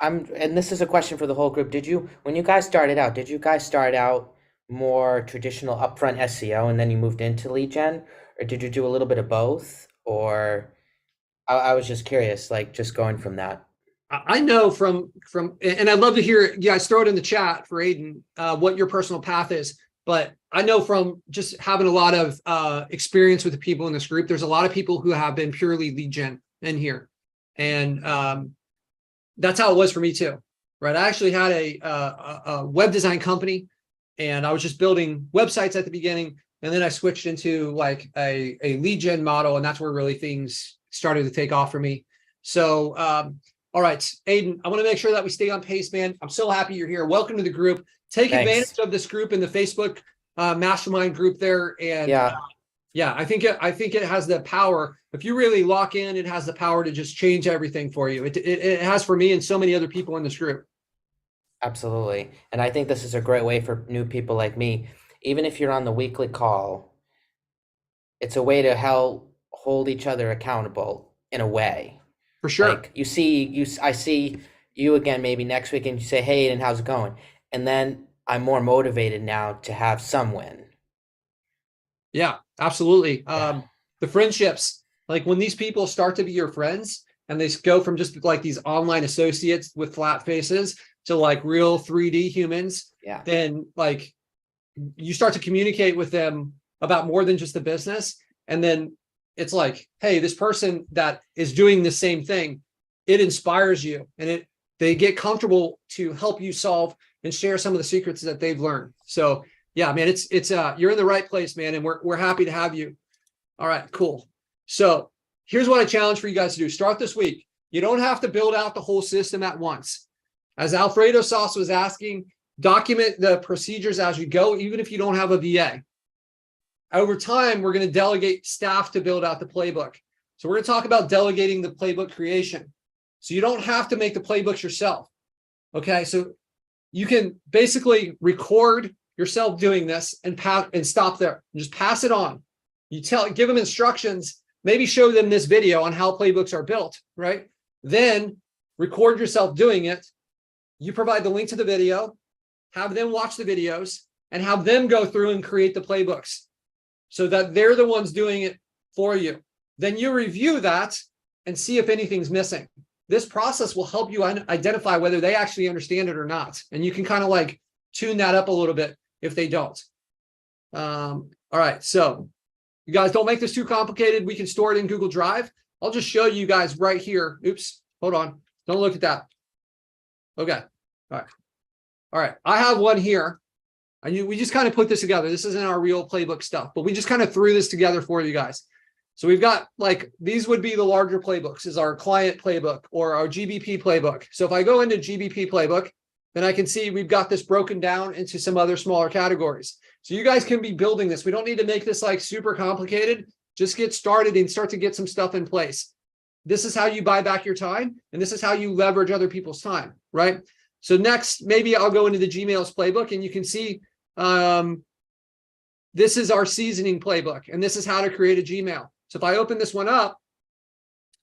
and this is a question for the whole group. When you guys started out more traditional upfront SEO and then you moved into lead gen, or did you do a little bit of both? Or I was just curious, like just going from that.
I know from, and I'd love to hear you guys throw it in the chat for Aiden, what your personal path is. But I know from just having a lot of experience with the people in this group, there's a lot of people who have been purely lead gen in here. And that's how it was for me too, right? I actually had a web design company, and I was just building websites at the beginning. And then I switched into like a lead gen model, and that's where really things started to take off for me. So, all right, Aiden, I want to make sure that we stay on pace, man. I'm so happy you're here. Welcome to the group. Take advantage of this group in the Facebook mastermind group there. And I think it has the power. If you really lock in, it has the power to just change everything for you. It has for me and so many other people in this group.
Absolutely. And I think this is a great way for new people like me. Even if you're on the weekly call, it's a way to hold each other accountable in a way.
For sure.
Like I see you again maybe next week, and you say, hey, Aiden, how's it going? And then I'm more motivated now to have some win.
Yeah, absolutely. The friendships, like when these people start to be your friends and they go from just like these online associates with flat faces to like real 3D humans, then like you start to communicate with them about more than just the business. And then it's like, hey, this person that is doing the same thing, it inspires you, and they get comfortable to help you solve and share some of the secrets that they've learned. So yeah, man, it's you're in the right place, man. And we're happy to have you. All right, cool. So here's what I challenge for you guys to do. Start this week. You don't have to build out the whole system at once. As Alfredo Sauce was asking, document the procedures as you go, even if you don't have a VA. Over time, we're going to delegate staff to build out the playbook. So we're going to talk about delegating the playbook creation. So you don't have to make the playbooks yourself. Okay, so you can basically record yourself doing this and stop there. Just pass it on. Give them instructions, maybe show them this video on how playbooks are built, right? Then record yourself doing it. You provide the link to the video, have them watch the videos, and have them go through and create the playbooks so that they're the ones doing it for you. Then you review that and see if anything's missing. This process will help you identify whether they actually understand it or not. And you can kind of like tune that up a little bit if they don't. All right, so you guys don't make this too complicated. We can store it in Google Drive. I'll just show you guys right here. Oops, hold on. Don't look at that. Okay, all right. I have one here. We just kind of put this together. This isn't our real playbook stuff, but we just kind of threw this together for you guys. So we've got like, these would be the larger playbooks, is our client playbook or our GBP playbook. So if I go into GBP playbook, then I can see we've got this broken down into some other smaller categories. So you guys can be building this. We don't need to make this like super complicated. Just get started and start to get some stuff in place. This is how you buy back your time, and this is how you leverage other people's time, right? So next, maybe I'll go into the Gmail's playbook, and you can see this is our seasoning playbook, and this is how to create a Gmail. So if I open this one up,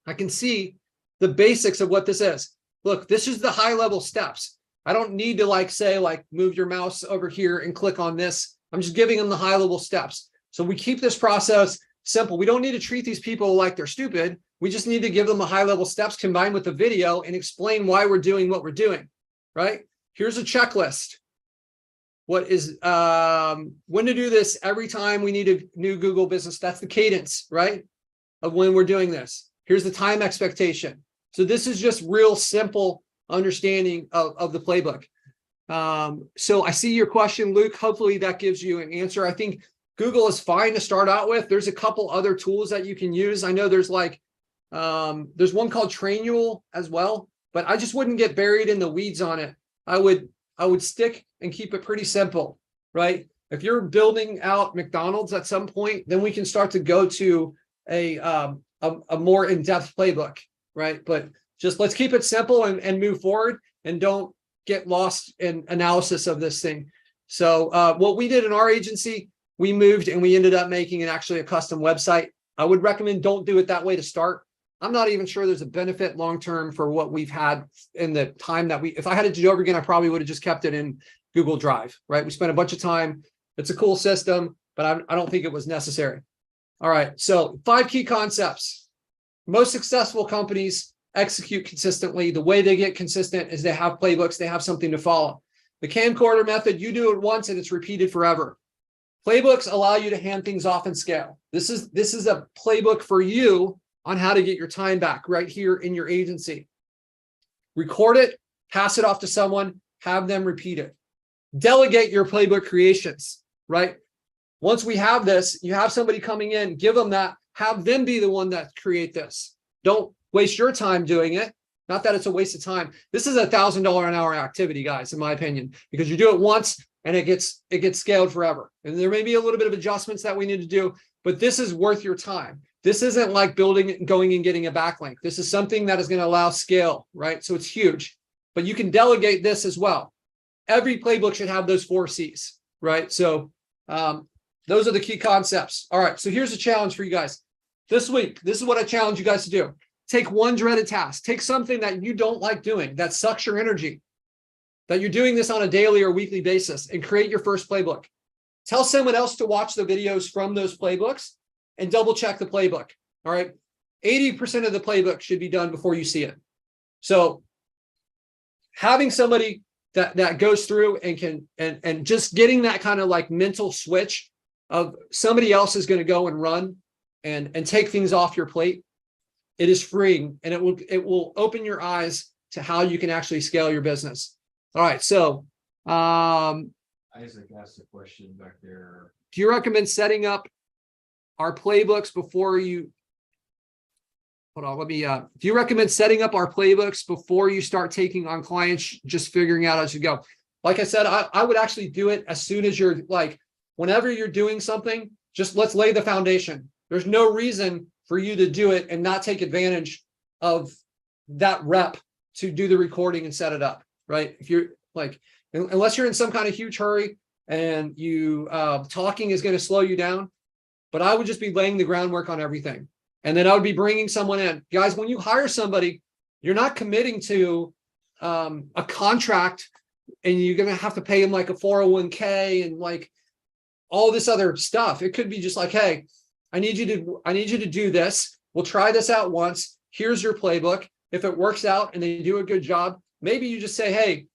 I can see the basics of what this is. Look, this is the high level steps. I don't need to like say, like, move your mouse over here and click on this. I'm just giving them the high level steps. So we keep this process simple. We don't need to treat these people like they're stupid. We just need to give them the high level steps combined with the video and explain why we're doing what we're doing, right? Here's a checklist. What is, when to do this every time we need a new Google business. That's the cadence, right? Of when we're doing this. Here's the time expectation. So this is just real simple understanding of the playbook. So I see your question, Luke. Hopefully that gives you an answer. I think Google is fine to start out with. There's a couple other tools that you can use. I know there's like, there's one called Trainual as well, but I just wouldn't get buried in the weeds on it. I would stick and keep it pretty simple, right? If you're building out McDonald's at some point, then we can start to go to a more in-depth playbook, right? But just let's keep it simple and move forward, and don't get lost in analysis of this thing. So what we did in our agency, we moved and we ended up making it actually a custom website. I would recommend don't do it that way to start. I'm not even sure there's a benefit long-term for what we've had in the time that if I had to do it over again, I probably would have just kept it in Google Drive, right? We spent a bunch of time. It's a cool system, but I don't think it was necessary. All right, so 5 key concepts. Most successful companies execute consistently. The way they get consistent is they have playbooks, they have something to follow. The Camcorder method, you do it once and it's repeated forever. Playbooks allow you to hand things off and scale. This is a playbook for you on how to get your time back right here in your agency. Record it, pass it off to someone, have them repeat it. Delegate your playbook creations, right? Once we have this, you have somebody coming in, give them that, have them be the one that create this. Don't waste your time doing it. Not that it's a waste of time. This is $1,000 an hour activity, guys, in my opinion, because you do it once and it gets scaled forever. And there may be a little bit of adjustments that we need to do, but this is worth your time. This isn't like building, going and getting a backlink. This is something that is going to allow scale, right? So it's huge, but you can delegate this as well. Every playbook should have those 4 C's, right? So those are the key concepts. All right, so here's a challenge for you guys. This week, this is what I challenge you guys to do. Take one dreaded task. Take something that you don't like doing, that sucks your energy, that you're doing this on a daily or weekly basis, and create your first playbook. Tell someone else to watch the videos from those playbooks and double check the playbook. All right. 80% of the playbook should be done before you see it. So having somebody that goes through and can, and just getting that kind of like mental switch of somebody else is going to go and run and take things off your plate. It is freeing, and it will open your eyes to how you can actually scale your business. All right. So,
Isaac asked a question back there.
do you recommend setting up our playbooks before you, hold on, let me, do you recommend setting up our playbooks before you start taking on clients, just figuring out as you go? Like I said, I would actually do it as soon as you're like, whenever you're doing something, just let's lay the foundation. There's no reason for you to do it and not take advantage of that rep to do the recording and set it up, right? If you're like, unless you're in some kind of huge hurry and you talking is going to slow you down, but I would just be laying the groundwork on everything. And then I would be bringing someone in. Guys, when you hire somebody, you're not committing to a contract and you're going to have to pay them like a 401k and like all this other stuff. It could be just like, hey, I need you to do this. We'll try this out once. Here's your playbook. If it works out and they do a good job, maybe you just say, hey,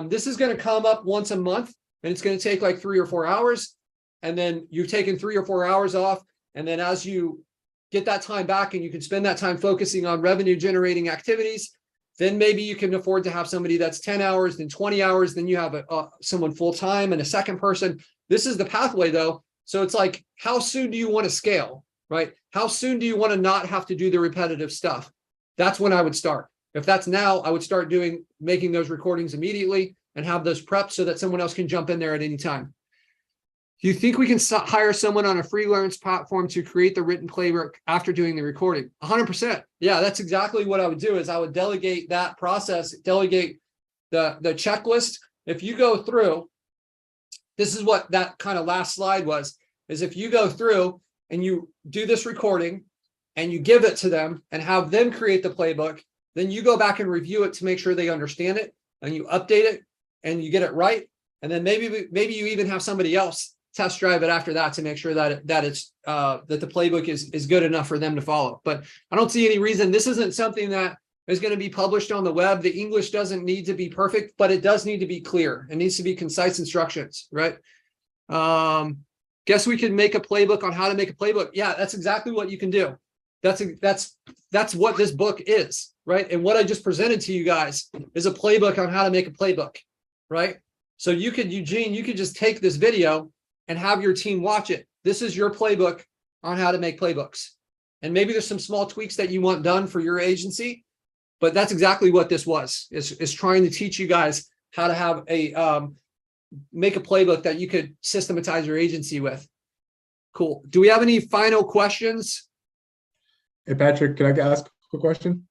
this is going to come up once a month and it's going to take like 3 or 4 hours. And then you've taken 3 or 4 hours off. And then as you get that time back and you can spend that time focusing on revenue generating activities, then maybe you can afford to have somebody that's 10 hours, then 20 hours, then you have someone full time and a second person. This is the pathway though. So it's like, how soon do you want to scale, right? How soon do you want to not have to do the repetitive stuff? That's when I would start. If that's now, I would start making those recordings immediately and have those prepped so that someone else can jump in there at any time. Do you think we can hire someone on a freelance platform to create the written playbook after doing the recording? 100%. Yeah, that's exactly what I would do. Is I would delegate that process, delegate the checklist. If you go through, this is what that kind of last slide was, is if you go through and you do this recording and you give it to them and have them create the playbook, then you go back and review it to make sure they understand it and you update it. and you get it right. And then maybe you even have somebody else test drive it after that to make sure that that the playbook is good enough for them to follow. But I don't see any reason. This isn't something that is going to be published on the web. The English doesn't need to be perfect, but it does need to be clear. It needs to be concise instructions, right? Guess we could make a playbook on how to make a playbook. Yeah, that's exactly what you can do. That's what this book is, right? And what I just presented to you guys is a playbook on how to make a playbook, right? So you could, Eugene, you could just take this video and have your team watch it. This is your playbook on how to make playbooks. And maybe there's some small tweaks that you want done for your agency, but that's exactly what this was, is trying to teach you guys how to have make a playbook that you could systematize your agency with. Cool. Do we have any final questions?
Hey, Patrick, can I ask a quick question?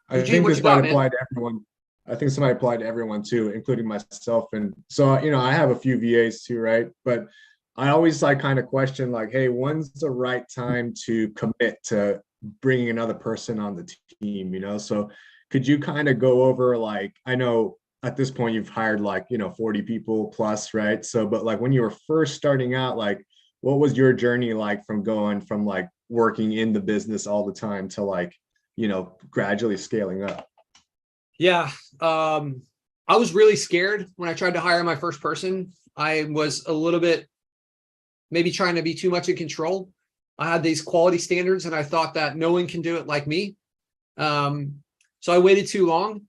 I
Eugene,
think
what
this
you got,
might
man?
apply to everyone. I think this might apply to everyone too, including myself. And so, you know, I have a few VAs too, right? But I always like kind of question like, hey, when's the right time to commit to bringing another person on the team, you know? So could you kind of go over, like, I know at this point you've hired like, you know, 40 people plus, right? So, but like when you were first starting out, like, what was your journey like from going from like working in the business all the time to like, you know, gradually scaling up?
Yeah. I was really scared when I tried to hire my first person. I was a little bit maybe trying to be too much in control. I had these quality standards and I thought that no one can do it like me. So I waited too long.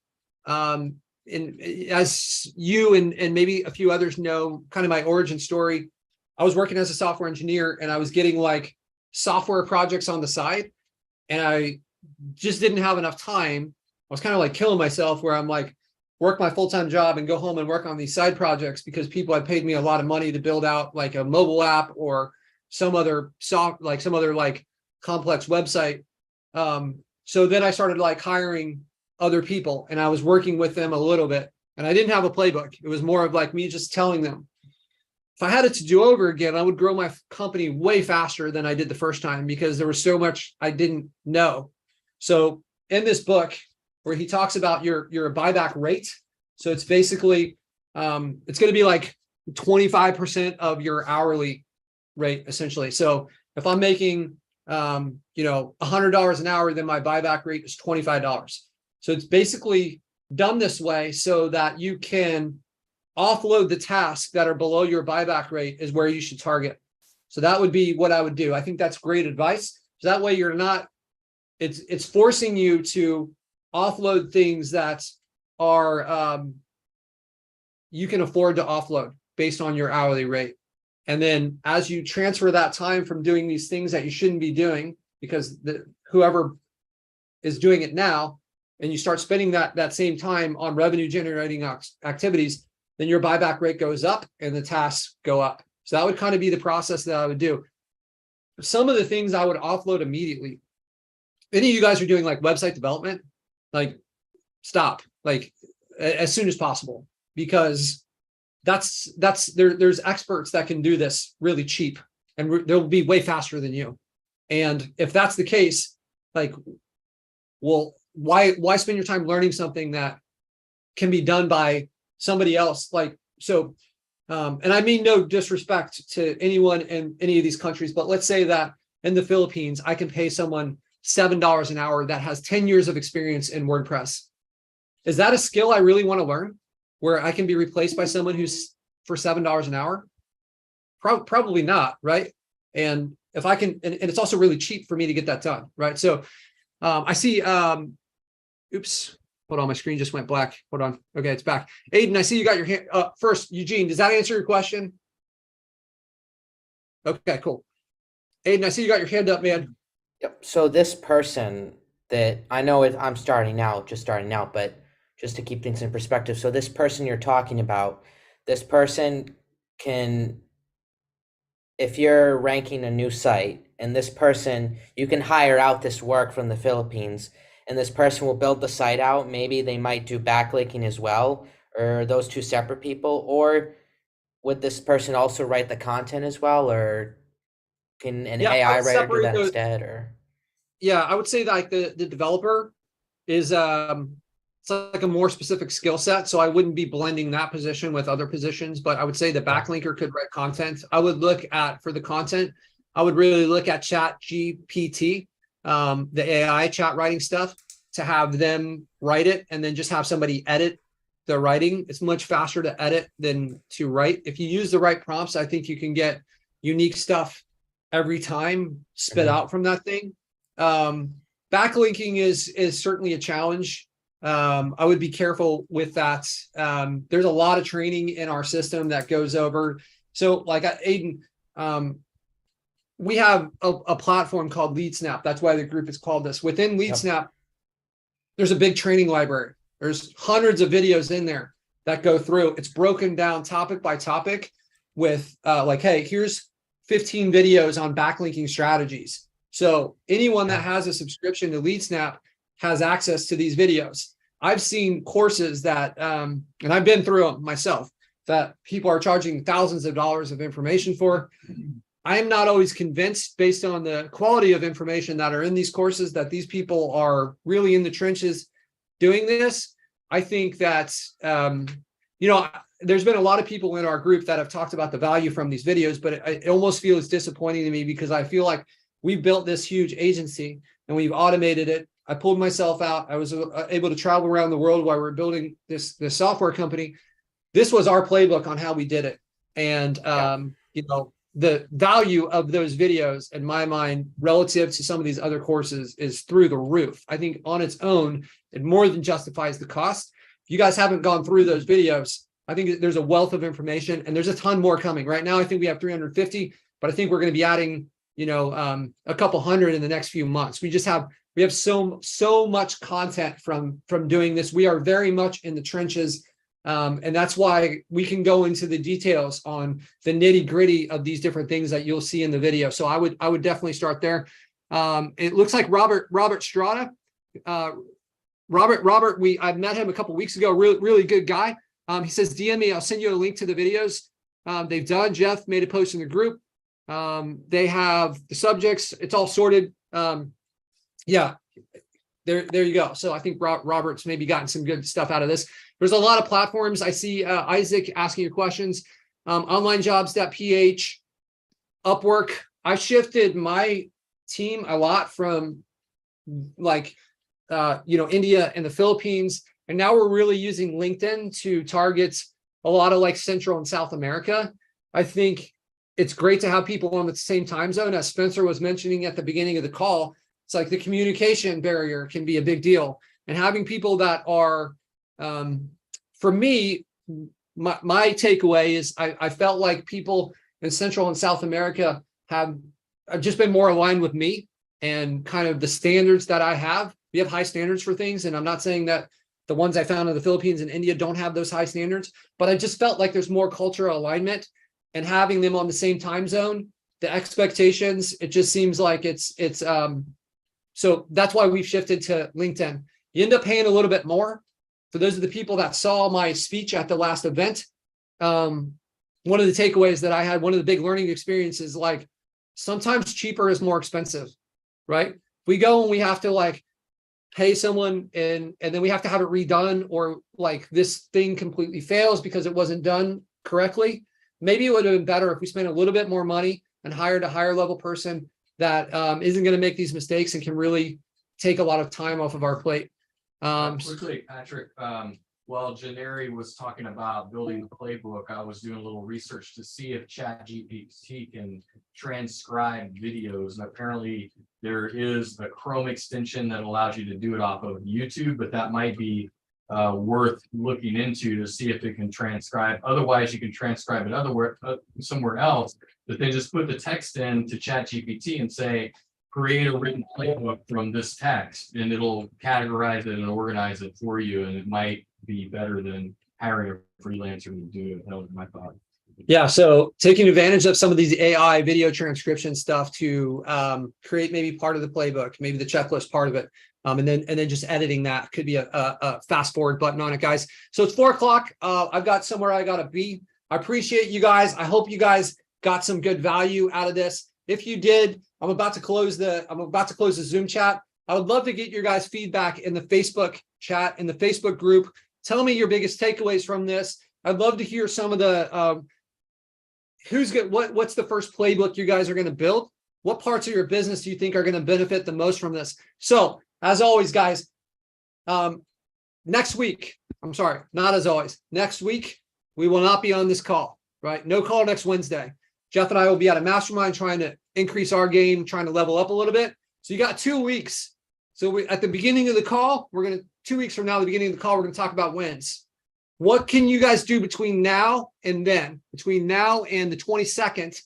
And as you and maybe a few others know, kind of my origin story, I was working as a software engineer and I was getting like software projects on the side. And I just didn't have enough time. I was kind of like killing myself where I'm like, work my full-time job and go home and work on these side projects because people had paid me a lot of money to build out like a mobile app or some other complex website. So then I started like hiring other people and I was working with them a little bit and I didn't have a playbook. It was more of like me just telling them. If I had it to do over again, I would grow my company way faster than I did the first time because there was so much I didn't know. So in this book where he talks about your buyback rate, so it's basically it's going to be like 25% of your hourly rate essentially. So if I'm making $100 an hour, then my buyback rate is $25. So it's basically done this way so that you can offload the tasks that are below your buyback rate is where you should target. So that would be what I would do. I think that's great advice. So that way you're not, it's forcing you to offload things that are you can afford to offload based on your hourly rate. And then as you transfer that time from doing these things that you shouldn't be doing because whoever is doing it now, and you start spending that same time on revenue generating activities, then your buyback rate goes up and the tasks go up. So that would kind of be the process that I would do. Some of the things I would offload immediately. Any of you guys are doing like website development, like stop, like as soon as possible, because there's experts that can do this really cheap and they'll be way faster than you. And if that's the case, like, well, why spend your time learning something that can be done by somebody else? Like, so, and I mean no disrespect to anyone in any of these countries, but let's say that in the Philippines, I can pay someone $7 an hour that has 10 years of experience in WordPress. Is that a skill I really want to learn where I can be replaced by someone who's for $7 an hour? Probably not, right? And if I can, and it's also really cheap for me to get that done, right? So I see, oops, hold on, my screen just went black. Hold on. Okay, it's back. Aiden, I see you got your hand first. Eugene, does that answer your question? Okay, cool. Aiden, I see you got your hand up, man.
Yep. So this person that I know I'm just starting out, but just to keep things in perspective. So this person you're talking about, this person can, if you're ranking a new site and this person, you can hire out this work from the Philippines and this person will build the site out. Maybe they might do backlinking as well, or those two separate people, or would this person also write the content as well, or can an AI writer do that instead? Or
yeah, I would say like the developer is it's like a more specific skill set. So I wouldn't be blending that position with other positions, but I would say the backlinker could write content. I would look at, for the content, I would really look at Chat GPT, the AI chat writing stuff, to have them write it and then just have somebody edit the writing. It's much faster to edit than to write. If you use the right prompts, I think you can get unique stuff every time spit out from that thing. Backlinking is certainly a challenge. I would be careful with that. There's a lot of training in our system that goes over. So like Aiden, we have a platform called LeadSnap. That's why the group is called this. Within LeadSnap, there's a big training library. There's hundreds of videos in there that go through. It's broken down topic by topic with like, hey, here's 15 videos on backlinking strategies. So anyone that has a subscription to LeadSnap has access to these videos. I've seen courses that, and I've been through them myself, that people are charging thousands of dollars of information for. I am not always convinced, based on the quality of information that are in these courses, that these people are really in the trenches doing this. I think that, there's been a lot of people in our group that have talked about the value from these videos, but it almost feels disappointing to me because I feel like we built this huge agency and we've automated it. I pulled myself out. I was able to travel around the world while we were building this software company. This was our playbook on how we did it. And, the value of those videos, in my mind, relative to some of these other courses, is through the roof. I think on its own, it more than justifies the cost. If you guys haven't gone through those videos, I think there's a wealth of information and there's a ton more coming. Right now, I think we have 350, but I think we're going to be adding, a couple hundred in the next few months. We have so much content from doing this. We are very much in the trenches. And that's why we can go into the details on the nitty gritty of these different things that you'll see in the video. So I would definitely start there. It looks like Robert Strada, Robert, I met him a couple weeks ago. Really good guy. He says, DM me, I'll send you a link to the videos they've done. Jeff made a post in the group. They have the subjects. It's all sorted. Yeah, there you go. So I think Robert's maybe gotten some good stuff out of this. There's a lot of platforms. I see Isaac asking you questions. Onlinejobs.ph, Upwork. I shifted my team a lot from India and the Philippines. And now we're really using LinkedIn to target a lot of Central and South America. I think it's great to have people on the same time zone. As Spencer was mentioning at the beginning of the call, it's like the communication barrier can be a big deal. And having people that are, for me, my takeaway is I felt like people in Central and South America have just been more aligned with me and kind of the standards that I have. We have high standards for things. And I'm not saying that the ones I found in the Philippines and India don't have those high standards, but I just felt like there's more cultural alignment, and having them on the same time zone, the expectations, it just seems like it's so that's why we've shifted to LinkedIn. You end up paying a little bit more. For those of the people that saw my speech at the last event, one of the takeaways that I had, one of the big learning experiences, sometimes cheaper is more expensive, right? We go and we have to pay someone and then we have to have it redone, or this thing completely fails because it wasn't done correctly. Maybe it would have been better if we spent a little bit more money and hired a higher level person that isn't going to make these mistakes and can really take a lot of time off of our plate.
Quickly, Patrick, while Jannery was talking about building the playbook, I was doing a little research to see if ChatGPT can transcribe videos. And apparently there is the Chrome extension that allows you to do it off of YouTube, but that might be worth looking into to see if it can transcribe. Otherwise, you can transcribe it somewhere else, but then just put the text in to ChatGPT and say, create a written playbook from this text, and it'll categorize it and organize it for you. And it might be better than hiring a freelancer to do it. That was my thought.
Yeah, so taking advantage of some of these AI video transcription stuff to create maybe part of the playbook, maybe the checklist part of it, and then just editing that could be a fast forward button on it, guys. So it's 4 o'clock. I've got somewhere I gotta be. I appreciate you guys. I hope you guys got some good value out of this. If you did, I'm about to close the Zoom chat. I would love to get your guys' feedback in the Facebook chat, in the Facebook group. Tell me your biggest takeaways from this. I'd love to hear some of the what's the first playbook you guys are going to build? What parts of your business do you think are going to benefit the most from this? So, as always, guys, next week, I'm sorry, not as always, next week, we will not be on this call, right? No call next Wednesday. Jeff and I will be at a mastermind trying to increase our game, trying to level up a little bit. So you got 2 weeks. So at the beginning of the call, 2 weeks from now, the beginning of the call, we're going to talk about wins. What can you guys do between now and then, between now and the 22nd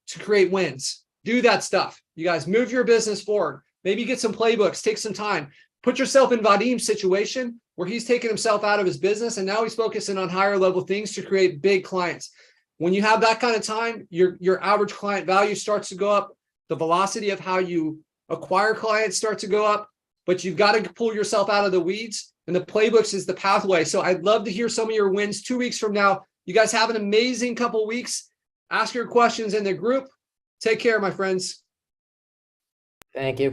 to create wins? Do that stuff. You guys move your business forward. Maybe get some playbooks, take some time. Put yourself in Vadim's situation where he's taken himself out of his business and now he's focusing on higher level things to create big clients. When you have that kind of time, your average client value starts to go up. The velocity of how you acquire clients starts to go up, but you've got to pull yourself out of the weeds, and the playbooks is the pathway. So I'd love to hear some of your wins 2 weeks from now. You guys have an amazing couple of weeks. Ask your questions in the group. Take care, my friends.
Thank you.